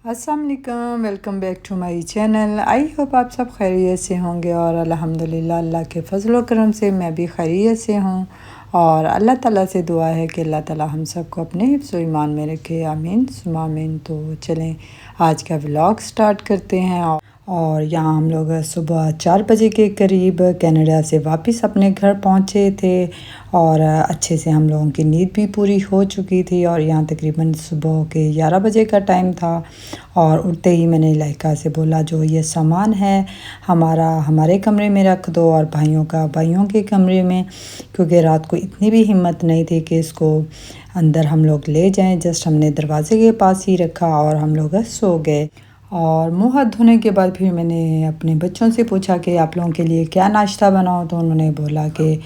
अस्सलाम वालेकुम, welcome back to my channel. I hope आप सब खैरियत से होंगे और अल्हम्दुलिल्लाह अल्लाह के फजल व करम से मैं भी खैरियत से हूँ। और अल्लाह ताला से दुआ है कि अल्लाह ताला हम सबको अपने हिफ्ज़ व ईमान में रखे, आमीन सुम्मा आमीन। तो चलें आज का व्लॉग स्टार्ट करते हैं। और यहाँ हम लोग सुबह 4 बजे के करीब कनाडा से वापस अपने घर पहुँचे थे और अच्छे से हम लोगों की नींद भी पूरी हो चुकी थी। और यहाँ तकरीबन सुबह के 11 बजे का टाइम था और उठते ही मैंने लाइका से बोला जो ये सामान है हमारा हमारे कमरे में रख दो और भाइयों का भाइयों के कमरे में, क्योंकि रात को इतनी भी हिम्मत नहीं थी कि इसको अंदर हम लोग ले जाएं। जस्ट हमने दरवाजे के पास ही रखा और हम लोग सो गए। और मुँह हाथ धोने के बाद फिर मैंने अपने बच्चों से पूछा कि आप लोगों के लिए क्या नाश्ता बनाओ, तो उन्होंने बोला कि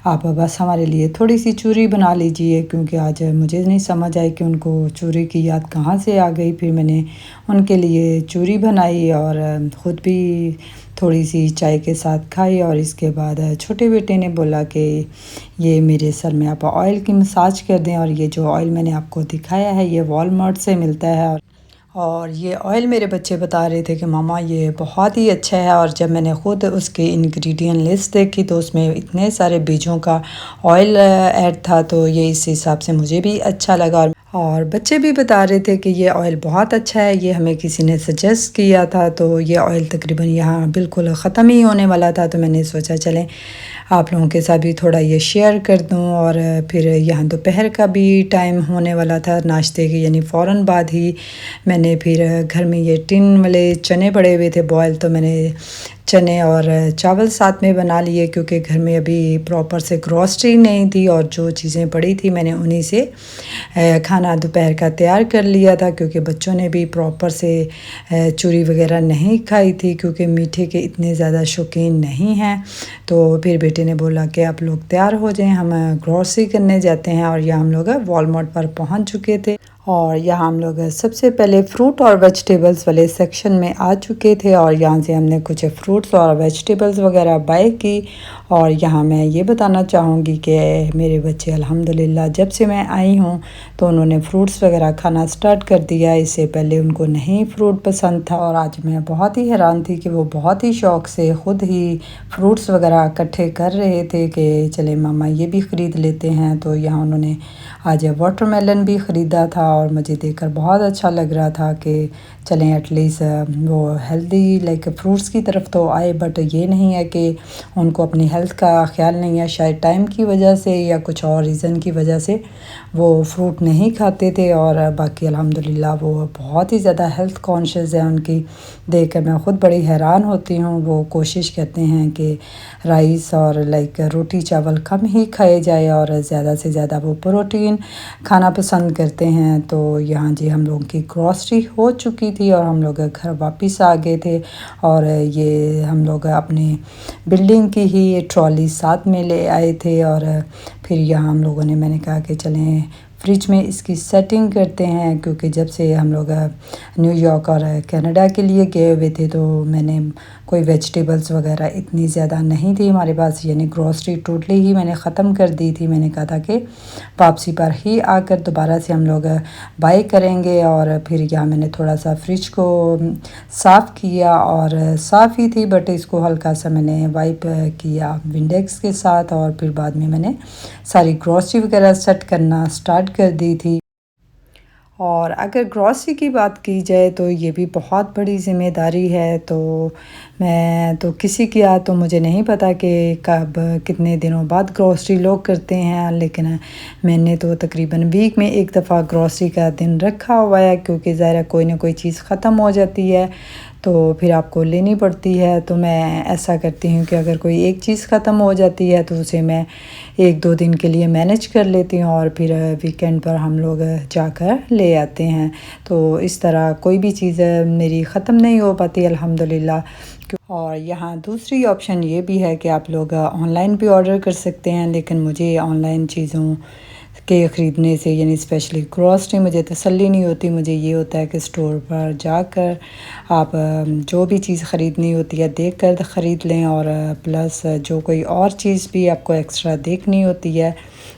आप बस हमारे लिए थोड़ी सी चूरी बना लीजिए, क्योंकि आज मुझे नहीं समझ आई कि उनको चूरी की याद कहाँ से आ गई। फिर मैंने उनके लिए चूरी बनाई और ख़ुद भी थोड़ी सी चाय के साथ खाई। और इसके बाद छोटे बेटे ने बोला कि ये मेरे सर में आप ऑयल की मसाज कर दें, और ये जो ऑयल मैंने आपको दिखाया है ये वॉलमार्ट से मिलता है। और ये ऑयल मेरे बच्चे बता रहे थे कि मामा ये बहुत ही अच्छा है। और जब मैंने ख़ुद उसके इंग्रेडिएंट लिस्ट देखी तो उसमें इतने सारे बीजों का ऑयल ऐड था, तो ये इस हिसाब से मुझे भी अच्छा लगा। और बच्चे भी बता रहे थे कि ये ऑयल बहुत अच्छा है, ये हमें किसी ने सजेस्ट किया था। तो ये ऑयल तकरीबन यहाँ बिल्कुल ख़त्म ही होने वाला था, तो मैंने सोचा चलें आप लोगों के साथ भी थोड़ा ये शेयर कर दूं। और फिर यहाँ दोपहर का भी टाइम होने वाला था नाश्ते के, यानी फ़ौरन बाद ही मैंने फिर घर में ये टिन वाले चने पड़े हुए थे बॉयल, तो मैंने चने और चावल साथ में बना लिए, क्योंकि घर में अभी प्रॉपर से ग्रॉसरी नहीं थी और जो चीज़ें पड़ी थी मैंने उन्हीं से खाना दोपहर का तैयार कर लिया था। क्योंकि बच्चों ने भी प्रॉपर से चूरी वगैरह नहीं खाई थी, क्योंकि मीठे के इतने ज़्यादा शौकीन नहीं हैं। तो फिर बेटे ने बोला कि आप लोग तैयार हो जाएं, हम ग्रॉसरी करने जाते हैं। और यहाँ हम लोग वॉलमार्ट पर पहुँच चुके थे और यहाँ हम लोग सबसे पहले फ्रूट और वेजिटेबल्स वाले सेक्शन में आ चुके थे। और यहाँ से हमने कुछ फ्रूट्स और वेजिटेबल्स वगैरह बाय की। और यहाँ मैं ये बताना चाहूँगी कि मेरे बच्चे अल्हम्दुलिल्लाह जब से मैं आई हूँ तो उन्होंने फ्रूट्स वगैरह खाना स्टार्ट कर दिया। इससे पहले उनको नहीं फ्रूट पसंद था और आज मैं बहुत ही हैरान थी कि वो बहुत ही शौक़ से ख़ुद ही फ्रूट्स वगैरह इकट्ठे कर रहे थे कि चले मामा ये भी ख़रीद लेते हैं। तो यहाँ उन्होंने आज वाटरमेलन भी ख़रीदा था और मुझे देखकर बहुत अच्छा लग रहा था कि चलें एटलीस्ट वो हेल्दी लाइक फ्रूट्स की तरफ तो आए। बट ये नहीं है कि उनको अपनी हेल्थ का ख्याल नहीं है, शायद टाइम की वजह से या कुछ और रीज़न की वजह से वो फ्रूट नहीं खाते थे। और बाकी अल्हम्दुलिल्लाह वो बहुत ही ज़्यादा हेल्थ कॉन्शियस है, उनकी देखकर मैं ख़ुद बड़ी हैरान होती हूँ। वो कोशिश करते हैं कि राइस और लाइक रोटी चावल कम ही खाए जाए और ज़्यादा से ज़्यादा वो प्रोटीन खाना पसंद करते हैं। तो यहाँ जी हम लोगों की ग्रॉसरी हो चुकी थी और हम लोग घर वापस आ गए थे। और ये हम लोग अपने बिल्डिंग की ही ट्रॉली साथ में ले आए थे। और फिर यहाँ हम लोगों ने मैंने कहा कि चलें फ्रिज में इसकी सेटिंग करते हैं, क्योंकि जब से हम लोग न्यूयॉर्क और कनाडा के लिए गए हुए थे तो मैंने कोई वेजिटेबल्स वगैरह इतनी ज़्यादा नहीं थी हमारे पास, यानी ग्रॉसरी टोटली ही मैंने ख़त्म कर दी थी। मैंने कहा था कि वापसी पर ही आकर दोबारा से हम लोग बाय करेंगे। और फिर यहाँ मैंने थोड़ा सा फ्रिज को साफ़ किया और साफ़ ही थी, बट इसको हल्का सा मैंने वाइप किया विंडेक्स के साथ। और फिर बाद में मैंने सारी ग्रॉसरी वगैरह सेट करना स्टार्ट कर दी थी। और अगर ग्रॉसरी की बात की जाए तो ये भी बहुत बड़ी ज़िम्मेदारी है। तो मैं तो किसी की तो मुझे नहीं पता कि कब कितने दिनों बाद ग्रॉसरी लोग करते हैं, लेकिन मैंने तो तकरीबन वीक में एक दफ़ा ग्रॉसरी का दिन रखा हुआ है, क्योंकि ज़ाहिर कोई ना कोई चीज़ ख़त्म हो जाती है तो फिर आपको लेनी पड़ती है। तो मैं ऐसा करती हूँ कि अगर कोई एक चीज़ ख़त्म हो जाती है तो उसे मैं 1-2 दिन के लिए मैनेज कर लेती हूँ और फिर वीकेंड पर हम लोग जाकर ले आते हैं। तो इस तरह कोई भी चीज़ मेरी ख़त्म नहीं हो पाती अल्हम्दुलिल्लाह। और यहाँ दूसरी ऑप्शन ये भी है कि आप लोग ऑनलाइन भी ऑर्डर कर सकते हैं, लेकिन मुझे ऑनलाइन चीज़ों के ख़रीदने से यानी स्पेशली ग्रॉसरी मुझे तसल्ली नहीं होती। मुझे ये होता है कि स्टोर पर जाकर आप जो भी चीज़ ख़रीदनी होती है देख कर ख़रीद लें, और प्लस जो कोई और चीज़ भी आपको एक्स्ट्रा देखनी होती है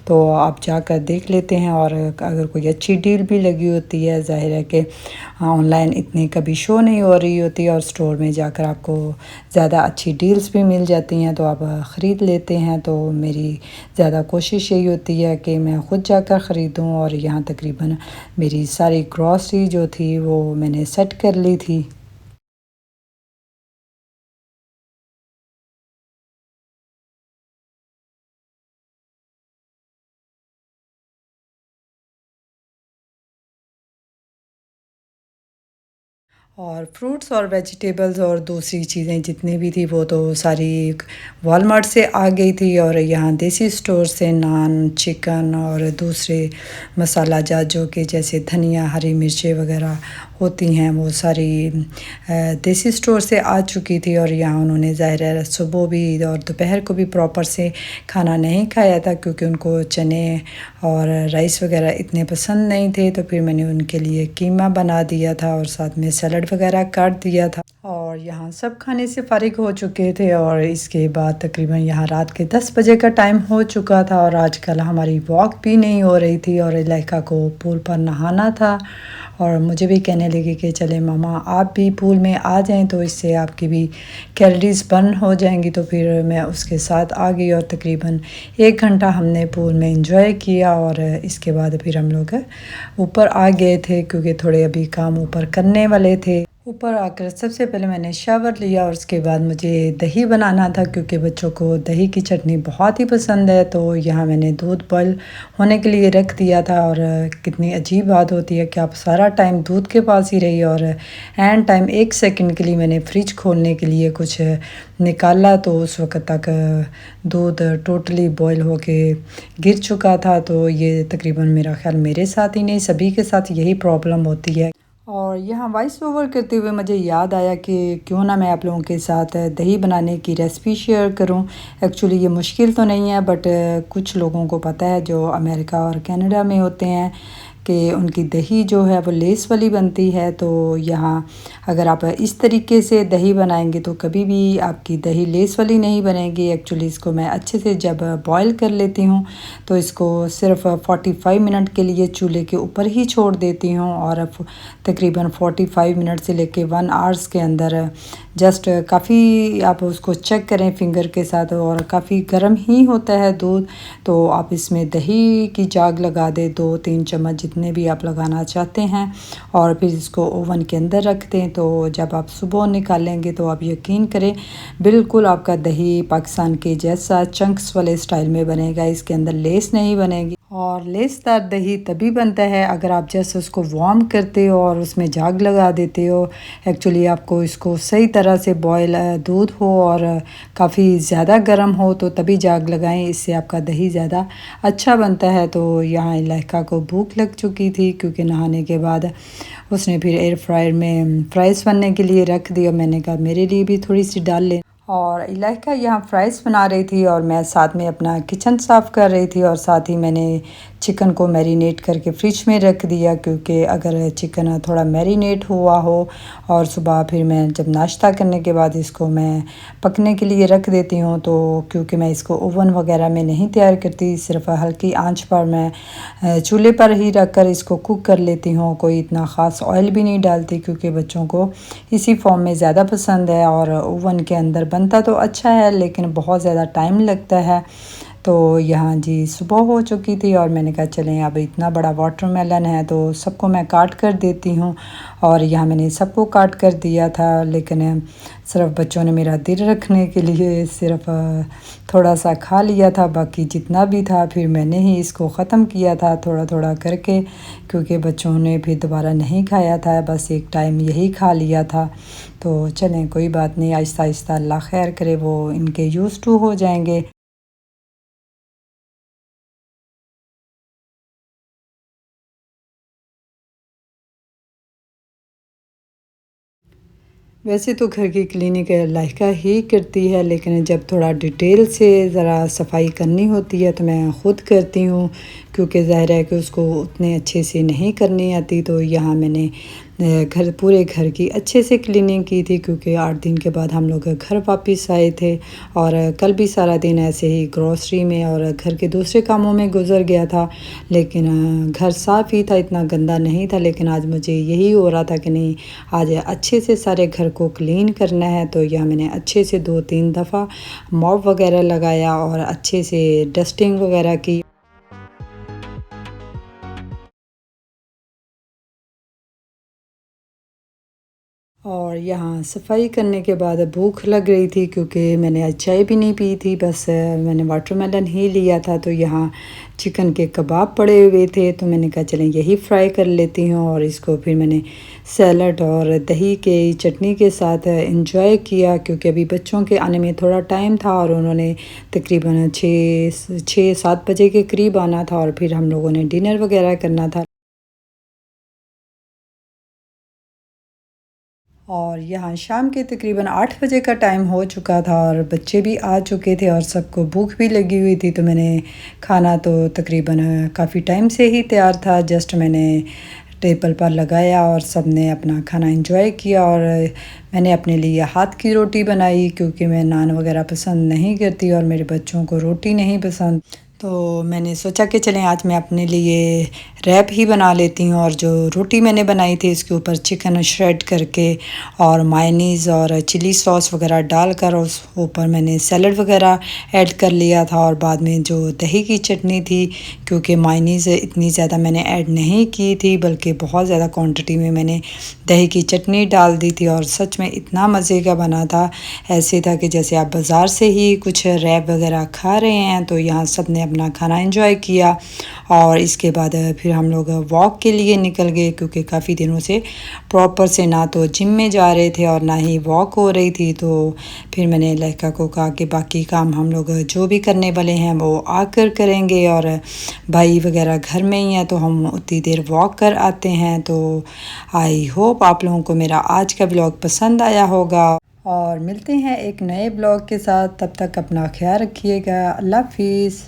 तो आप जाकर देख लेते हैं। और अगर कोई अच्छी डील भी लगी होती है, ज़ाहिर है कि ऑनलाइन इतनी कभी शो नहीं हो रही होती, और स्टोर में जाकर आपको ज़्यादा अच्छी डील्स भी मिल जाती हैं तो आप ख़रीद लेते हैं। तो मेरी ज़्यादा कोशिश यही होती है कि मैं ख़ुद जाकर ख़रीदूँ। और यहाँ तकरीबन मेरी सारी ग्रॉसरी जो थी वो मैंने सेट कर ली थी। और फ्रूट्स और वेजिटेबल्स और दूसरी चीज़ें जितनी भी थी वो तो सारी वॉलमार्ट से आ गई थी। और यहाँ देसी स्टोर से नान, चिकन और दूसरे मसाला जात जो कि जैसे धनिया, हरी मिर्चें वगैरह होती हैं वो सारी देसी स्टोर से आ चुकी थी। और यहाँ उन्होंने ज़ाहिर है सुबह भी और दोपहर को भी प्रॉपर से खाना नहीं खाया था, क्योंकि उनको चने और राइस वगैरह इतने पसंद नहीं थे। तो फिर मैंने उनके लिए कीमा बना दिया था और साथ में सलाद वगैरह काट दिया था। और यहाँ सब खाने से फ़ारिग हो चुके थे, और इसके बाद तकरीबन यहाँ रात के 10 बजे का टाइम हो चुका था। और आजकल हमारी वॉक भी नहीं हो रही थी, और इलाका को पूल पर नहाना था। और मुझे भी कहने लगी कि चले मामा आप भी पूल में आ जाएं, तो इससे आपकी भी कैलोरीज़ बर्न हो जाएंगी। तो फिर मैं उसके साथ आ गई, और तकरीबन 1 घंटा हमने पूल में इंजॉय किया। और इसके बाद फिर हम लोग ऊपर आ गए थे, क्योंकि थोड़े अभी काम ऊपर करने वाले थे। ऊपर आकर सबसे पहले मैंने शावर लिया, और उसके बाद मुझे दही बनाना था, क्योंकि बच्चों को दही की चटनी बहुत ही पसंद है। तो यहाँ मैंने दूध बॉयल होने के लिए रख दिया था। और कितनी अजीब बात होती है कि आप सारा टाइम दूध के पास ही रहिए, और एंड टाइम 1 सेकंड के लिए मैंने फ्रिज खोलने के लिए कुछ निकाला तो उस वक्त तक दूध टोटली बॉयल होके गिर चुका था। तो ये तकरीबन मेरा ख्याल मेरे साथ ही नहीं सभी के साथ यही प्रॉब्लम होती है। और यहाँ वॉइस ओवर करते हुए मुझे याद आया कि क्यों ना मैं आप लोगों के साथ दही बनाने की रेसिपी शेयर करूं। एक्चुअली ये मुश्किल तो नहीं है, बट कुछ लोगों को पता है जो अमेरिका और कनाडा में होते हैं कि उनकी दही जो है वो लेस वाली बनती है। तो यहाँ अगर आप इस तरीके से दही बनाएंगे तो कभी भी आपकी दही लेस वाली नहीं बनेगी। एक्चुअली इसको मैं अच्छे से जब बॉईल कर लेती हूँ तो इसको सिर्फ 45 मिनट के लिए चूल्हे के ऊपर ही छोड़ देती हूँ, और तकरीबन 45 मिनट से लेके 1 आवर्स के अंदर जस्ट काफ़ी आप उसको चेक करें फिंगर के साथ, और काफ़ी गर्म ही होता है दूध। तो आप इसमें दही की जाग लगा दें 2-3 चम्मच जितने भी आप लगाना चाहते हैं, और फिर इसको ओवन के अंदर रख दें। तो जब आप सुबह निकालेंगे तो आप यकीन करें बिल्कुल आपका दही पाकिस्तान के जैसा चंक्स वाले स्टाइल में बनेगा, इसके अंदर लेस नहीं बनेगी। और लेसदार दही तभी बनता है अगर आप जैसे उसको वार्म करते हो और उसमें जाग लगा देते हो। एक्चुअली आपको इसको सही तरह से बॉयल दूध हो और काफ़ी ज़्यादा गर्म हो तो तभी जाग लगाएं, इससे आपका दही ज़्यादा अच्छा बनता है। तो यहाँ इलाका को भूख लग चुकी थी, क्योंकि नहाने के बाद उसने फिर एयर फ्रायर में फ्राइज़ बनने के लिए रख दिया। मैंने कहा मेरे लिए भी थोड़ी सी डाल लें। और इलाका यहाँ फ्राइज़ बना रही थी और मैं साथ में अपना किचन साफ़ कर रही थी, और साथ ही मैंने चिकन को मैरिनेट करके फ्रिज में रख दिया, क्योंकि अगर चिकन थोड़ा मैरिनेट हुआ हो और सुबह फिर मैं जब नाश्ता करने के बाद इसको मैं पकने के लिए रख देती हूँ। तो क्योंकि मैं इसको ओवन वगैरह में नहीं तैयार करती, सिर्फ हल्की आंच पर मैं चूल्हे पर ही रख कर इसको कुक कर लेती हूँ। कोई इतना ख़ास ऑयल भी नहीं डालती, क्योंकि बच्चों को इसी फॉर्म में ज़्यादा पसंद है। और ओवन के अंदर बनता तो अच्छा है लेकिन बहुत ज़्यादा टाइम लगता है। तो यहाँ जी सुबह हो चुकी थी और मैंने कहा चलें अब इतना बड़ा वाटरमेलन है तो सबको मैं काट कर देती हूँ। और यहाँ मैंने सबको काट कर दिया था, लेकिन सिर्फ बच्चों ने मेरा दिल रखने के लिए सिर्फ थोड़ा सा खा लिया था, बाकी जितना भी था फिर मैंने ही इसको ख़त्म किया था थोड़ा थोड़ा करके, क्योंकि बच्चों ने फिर दोबारा नहीं खाया था, बस एक टाइम यही खा लिया था। तो चलें कोई बात नहीं, आहिस्ता आहिस्ता अल्लाह खैर करे, वो इनके यूज़ टू हो जाएंगे। वैसे तो घर की क्लीनिक लाइका ही करती है, लेकिन जब थोड़ा डिटेल से ज़रा सफाई करनी होती है तो मैं ख़ुद करती हूँ, क्योंकि ज़ाहिर है कि उसको उतने अच्छे से नहीं करनी आती। तो यहाँ मैंने घर पूरे घर की अच्छे से क्लीनिंग की थी, क्योंकि 8 दिन के बाद हम लोग घर वापस आए थे। और कल भी सारा दिन ऐसे ही ग्रोसरी में और घर के दूसरे कामों में गुजर गया था। लेकिन घर साफ़ ही था, इतना गंदा नहीं था। लेकिन आज मुझे यही हो रहा था कि नहीं, आज अच्छे से सारे घर को क्लीन करना है। तो यह मैंने अच्छे से 2-3 दफ़ा मॉप वगैरह लगाया और अच्छे से डस्टिंग वगैरह की। और यहाँ सफाई करने के बाद भूख लग रही थी, क्योंकि मैंने आज चाय भी नहीं पी थी, बस मैंने वाटरमेलन ही लिया था। तो यहाँ चिकन के कबाब पड़े हुए थे, तो मैंने कहा चलें यही फ्राई कर लेती हूँ। और इसको फिर मैंने सैलड और दही के चटनी के साथ इंजॉय किया, क्योंकि अभी बच्चों के आने में थोड़ा टाइम था और उन्होंने तकरीबन 6-7 बजे के करीब आना था, और फिर हम लोगों ने डिनर वगैरह करना था। और यहाँ शाम के तकरीबन 8 बजे का टाइम हो चुका था और बच्चे भी आ चुके थे और सबको भूख भी लगी हुई थी। तो मैंने खाना तो तकरीबन काफ़ी टाइम से ही तैयार था, जस्ट मैंने टेबल पर लगाया और सब ने अपना खाना एंजॉय किया। और मैंने अपने लिए हाथ की रोटी बनाई, क्योंकि मैं नान वगैरह पसंद नहीं करती और मेरे बच्चों को रोटी नहीं पसंद। तो मैंने सोचा कि चलें आज मैं अपने लिए रैप ही बना लेती हूँ। और जो रोटी मैंने बनाई थी इसके ऊपर चिकन श्रेड करके और मायनीज़ और चिली सॉस वगैरह डालकर उस ऊपर मैंने सैलड वगैरह ऐड कर लिया था। और बाद में जो दही की चटनी थी, क्योंकि मायनीज़ इतनी ज़्यादा मैंने ऐड नहीं की थी, बल्कि बहुत ज़्यादा क्वांटिटी में मैंने दही की चटनी डाल दी थी। और सच में इतना मज़े का बना था, ऐसे था कि जैसे आप बाज़ार से ही कुछ रैप वगैरह खा रहे हैं। तो यहाँ सब ने अपना खाना एंजॉय किया और इसके बाद फिर हम लोग वॉक के लिए निकल गए, क्योंकि काफ़ी दिनों से प्रॉपर से ना तो जिम में जा रहे थे और ना ही वॉक हो रही थी। तो फिर मैंने लड़का को कहा कि बाकी काम हम लोग जो भी करने वाले हैं वो आकर करेंगे, और भाई वगैरह घर में ही हैं तो हम उतनी देर वॉक कर आते हैं। तो आई होप आप लोगों को मेरा आज का ब्लॉग पसंद आया होगा, और मिलते हैं एक नए ब्लॉग के साथ। तब तक अपना ख्याल रखिएगा। अल्लाह हाफिज़।